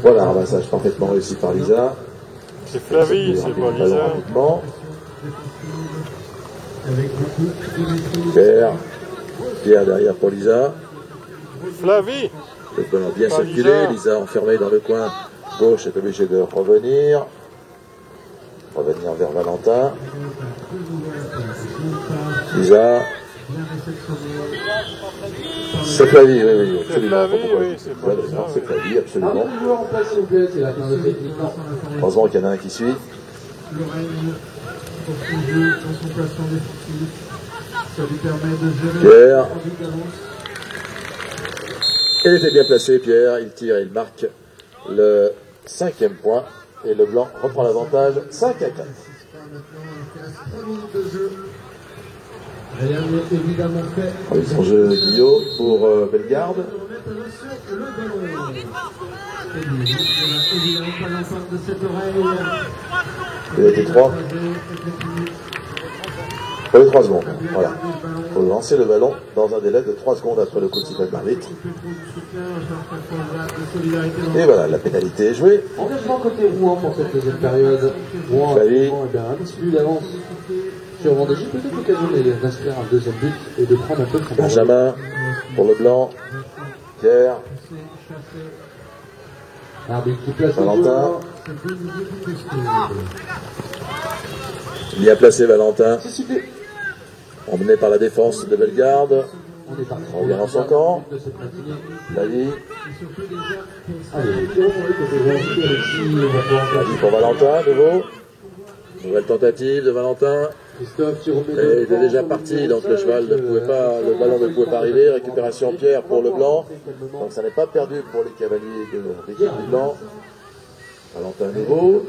Voilà, un ramassage parfaitement réussi par Lisa. C'est Flavie, c'est pas Lisa. Pierre derrière pour Lisa. Flavie. Le ballon bien circulé, Lisa enfermée dans le coin gauche est obligée de revenir vers Valentin. Lisa. C'est Flavie, oui, absolument. C'est Flavie, absolument. Heureusement qu'il y en a un qui suit. Pierre. Il était bien placé, Pierre. Il tire et il marque le 5e point. Et le blanc reprend l'avantage 5 à 4. Les enjeux Guillaume pour Bellegarde. Il a été 3. Pour les 3 secondes. Voilà. Il faut lancer le ballon dans un délai de 3 secondes après le coup de sifflet d'arbitre. Et voilà, la pénalité est jouée. Engagement côté Rouen pour cette deuxième période. Rouen a un petit but d'avance sur Vendégy. Peut-être l'occasion d'inscrire un deuxième but et de prendre un peu de son Benjamin pour le blanc. Pierre. Valentin. Bien placé Valentin. Emmené par la défense de Bellegarde. On revient dans son camp. David. David pour Valentin, de nouveau. Nouvelle tentative de Valentin. Il était déjà parti, donc le cheval ne pouvait pas, le ballon ne pouvait pas arriver. Récupération Pierre pour le blanc. Donc ça n'est pas perdu pour les cavaliers de l'équipe du blanc. Valentin nouveau.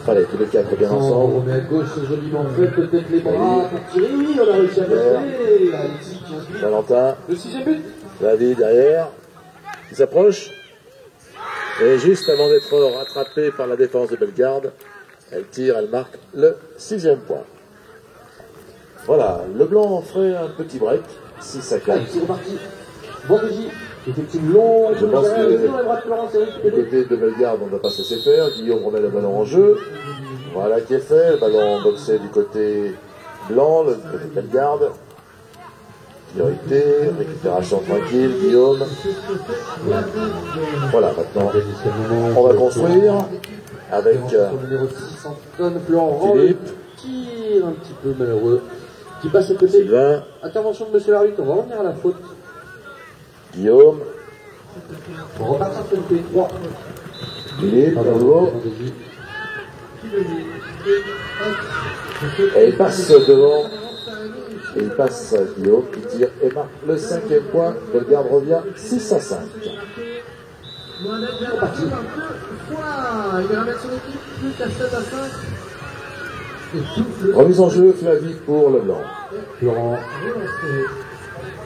Allez, tous les quatre bien ensemble. On remet à gauche joliment fait, peut-être les bras pour tirer. Oui, on a réussi à passer. Valentin. Le 6e but. David derrière. Il s'approche. Et juste avant d'être rattrapé par la défense de Bellegarde, elle tire, elle marque le 6e point. Voilà, le blanc ferait un petit break. 6 à 4. C'est reparti. Vendégy. Effectivement, je pense que du côté de Bellegarde, on ne va pas se laisser faire. Guillaume remet le ballon en jeu. Voilà qui est fait. Le ballon boxé du côté blanc, le côté Bellegarde. Priorité, récupération tranquille, Guillaume. Voilà, maintenant, on va construire avec Philippe. Tire un petit peu malheureux. Qui passe à côté. Sylvain. Intervention de monsieur l'arbitre, on va revenir à la faute. Guillaume. On repart sur le P3. Philippe, à nouveau. Et il passe devant. Et il passe à Guillaume qui tire et marque le 5e point. Bellegarde revient 6 à 5. Parti. Remise en jeu, Flavie pour le blanc.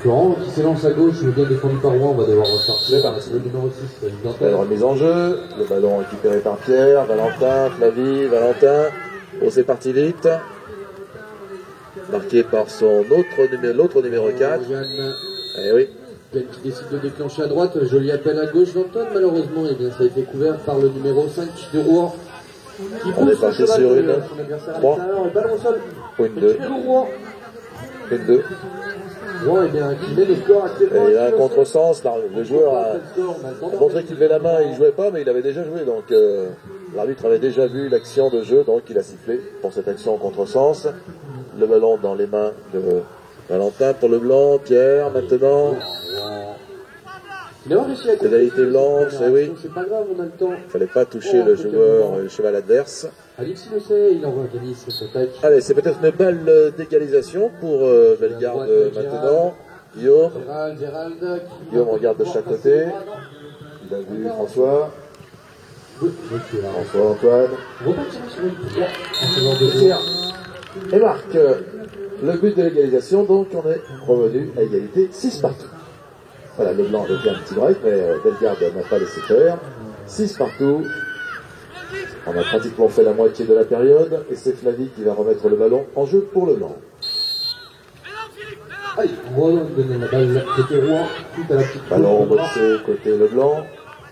Florent qui s'élance à gauche, bien défendu par Rouen, on va devoir ressortir. Le numéro 6, Belle remise en jeu, le ballon récupéré par Pierre, Valentin, Flavie, Valentin. Oh, c'est parti vite. Marqué par l'autre numéro 4. Eh oui. Qui décide de déclencher à droite, joli appel à gauche d'Antoine, malheureusement, eh bien, ça a été couvert par le numéro 5 de Rouen. On est parti sur une 3. Ou une 2. Une 2. Rouen, eh bien, qui met le score actuellement. Et il a un contresens, le joueur a montré qu'il levait la main, il ne jouait pas, mais il avait déjà joué, donc l'arbitre avait déjà vu l'action de jeu, donc il a sifflé pour cette action en contresens. Le ballon dans les mains de Valentin pour le blanc, Pierre maintenant. Pénalité blanche, eh oui. C'est pas grave, on a le temps. Il ne fallait pas toucher le cheval adverse. Alexis le sait, il envoie Denis cette attaque. Allez, c'est peut-être une balle d'égalisation pour Bellegarde maintenant. Guillaume. Guillaume regarde de chaque côté. Il a vu François. François Antoine. Et marque le but de l'égalisation, donc on est revenu à égalité 6 partout. Voilà, le blanc avait fait un petit break, mais Bellegarde n'a pas laissé faire. 6 partout. On a pratiquement fait la moitié de la période, et c'est Flavie qui va remettre le ballon en jeu pour le blanc. Allez, redonner la balle côté Rouen, tout à la petite ballon boxé côté Leblanc.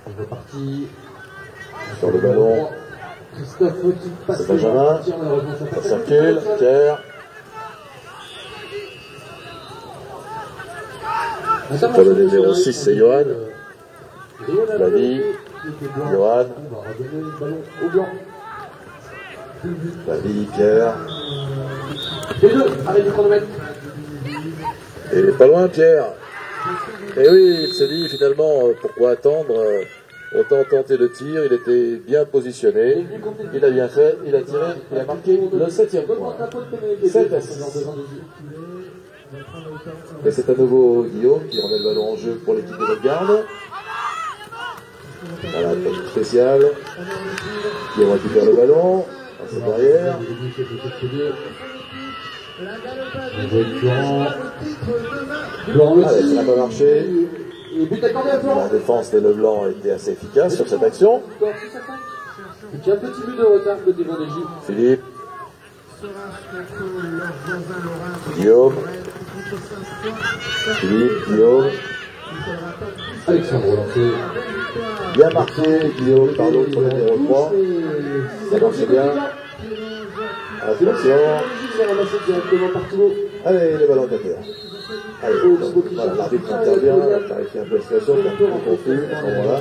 On est parti sur le ballon. Christophe qui passe. C'est Benjamin. Ça circule. Pierre. Sur le numéro 6, c'est Johan. Flavie. Johan. Flavie, Pierre. Arrête du chronomètre. Et pas loin, Pierre. Et oui, il s'est dit finalement, pourquoi attendre? Autant tenter le tir, il était bien positionné, il a bien fait, il a tiré, il a marqué le 7e point. 7 à 6. Et c'est à nouveau Guillaume qui remet le ballon en jeu pour l'équipe de Bellegarde. Voilà, petite spéciale. Qui récupère le ballon, c'est derrière. Allez, ça n'a pas marché. La défense de Leblanc a été assez efficace sur cette action. Il y a un petit but de retard côté Vendégie. Philippe. Guillaume. Philippe, Guillaume. Alexandre, bien marqué, Guillaume par l'autre numéro 3. Ça marche bien. Attention. Allez, les ballons de terre. Allez, donc, voilà, l'arbitre intervient, clarifie un peu la situation, il est un peu confus à ce moment-là.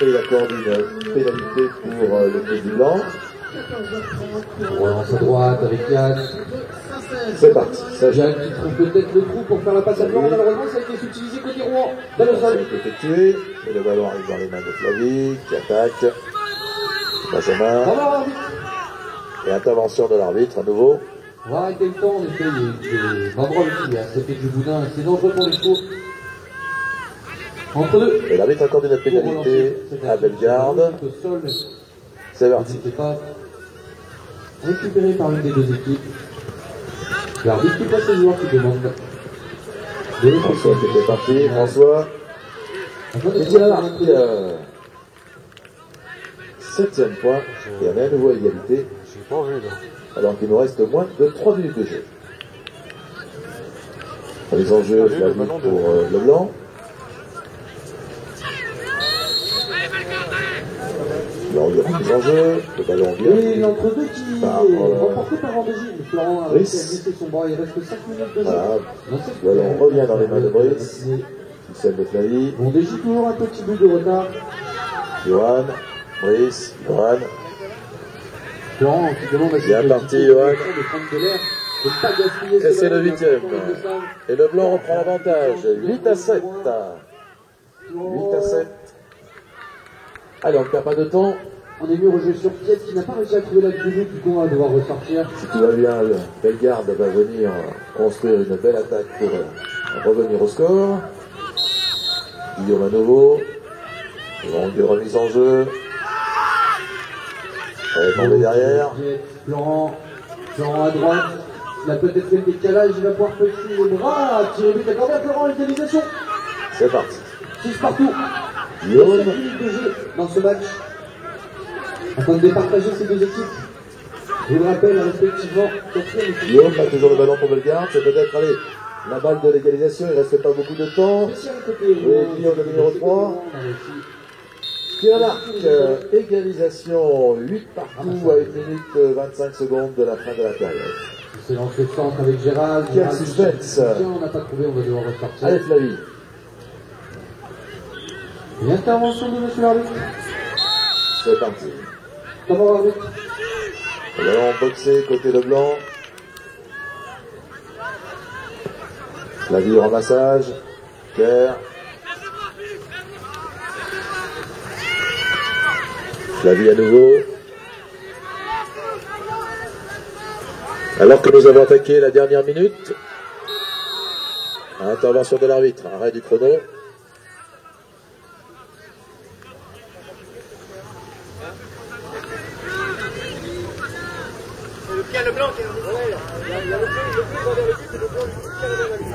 Et il accorde une pénalité pour l'équipe du Blanc. On relance à droite avec Yann. C'est parti. Yann qui trouve peut-être le trou pour faire la passe à Florent. Malheureusement, ça a été utilisé côté Rouen. Dans le sol. C'est effectué. Et le ballon arrive dans les mains de Flavie, qui attaque. Benjamin. Et intervention de l'arbitre à nouveau. On va arrêter le temps, en effet, il y a des endroits qui a sauté du boudin, c'est dangereux pour les chevaux. Entre deux. Et l'arbitre accorde une pénalité à Bellegarde. C'est parti. N'hésitez pas. Récupéré par l'une des deux équipes. L'arbitre qui passe les joueurs qui demande. François qui était parti. François. Et tire à l'arc. 7e point. Et on est à nouveau à égalité. J'ai pas vu là. Alors qu'il nous reste moins de 3 minutes de jeu. Les enjeux, Flavie pour Leblanc. Alors, il y a des enjeux, le ballon vient. Et l'entre-deux qui est remporté par Vendégie. Florent a laissé son bras, il reste 5 minutes de jeu. Voilà, le ballon revient dans les mains de Brice. Celle de Flavie. Vendégie toujours un petit but de retard. Johan, Brice, Johan. Florent qui demande à bien parti, Johan. Et c'est le 8e. Et le Blanc reprend l'avantage. 8 à 7. 8 à 7. Allez, on ne perd pas de temps. On est mieux rejoué sur Piet qui n'a pas réussi à trouver la minute, du coup on va devoir ressortir. Si tout va bien, Bellegarde va venir construire une belle attaque pour revenir au score. Guillaume à nouveau. Longue remise en jeu. Elle est tombée derrière. Florent à droite. Il a peut-être fait le décalage, il va pouvoir faire les bras. Tirer but accordé à Florent, l'égalisation. C'est parti. 6 partout. Guillaume. 7 minutes de jeu dans ce match. Afin de départager ces deux équipes. Je vous le rappelle, respectivement, Guillaume a toujours le ballon pour Bellegarde. C'est peut-être, allez, la balle de l'égalisation. Il ne reste pas beaucoup de temps. Et Guillaume, le numéro 3. Qui marque égalisation 8 partout à 1 minute 25 secondes de la fin de la période. C'est lancé centre avec Gérald. Quel suspense. On n'a pas trouvé, on va devoir ressortir. Allez, Flavie. Une intervention de monsieur l'arbitre. C'est parti. Comment l'arbitre? Le ballon boxé côté Leblanc. Flavie ramassage. Pierre. Flavie à nouveau. Alors que nous avons attaqué la dernière minute. Intervention de l'arbitre. Arrêt du chrono.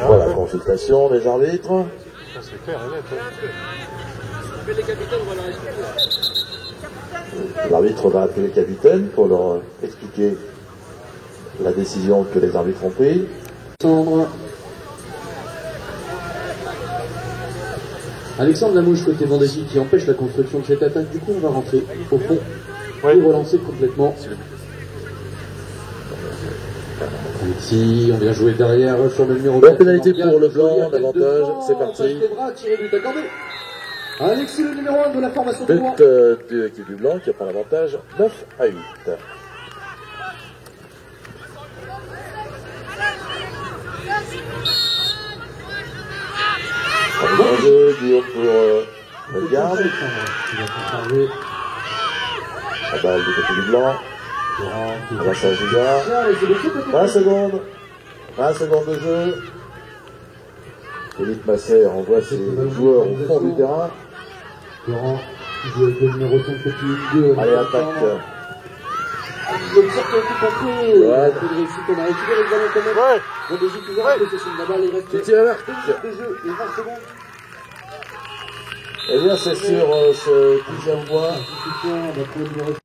Voilà, consultation des arbitres. C'est clair, L'arbitre va appeler les capitaines pour leur expliquer la décision que les arbitres ont prise. Alexandre Lamouche côté Vendée qui empêche la construction de cette attaque. Du coup, on va rentrer au fond et relancer complètement. Alexis, on vient jouer derrière sur le numéro 4. La pénalité pour le blanc, l'avantage, c'est parti. Alexis, le numéro 1 de la formation de but de l'équipe du blanc qui prend l'avantage 9-8. Enjeu, Guillaume pour le garde. La balle du côté du blanc. Vincent Gigard. 20 secondes. 20 secondes de jeu. Philippe Masset renvoie ses joueurs au fond du terrain. Laurent qui joue avec le numéro 5 depuis 2. Allez, attaque. Il y a une certaine coupe Ouais. un peu de réussite. On a récupéré le ballon quand même. Ouais. On décide toujours la possession de la balle. Il reste Tu tires là. 2 minutes de jeu et 20 secondes. Eh bien, c'est sur ce 10e point.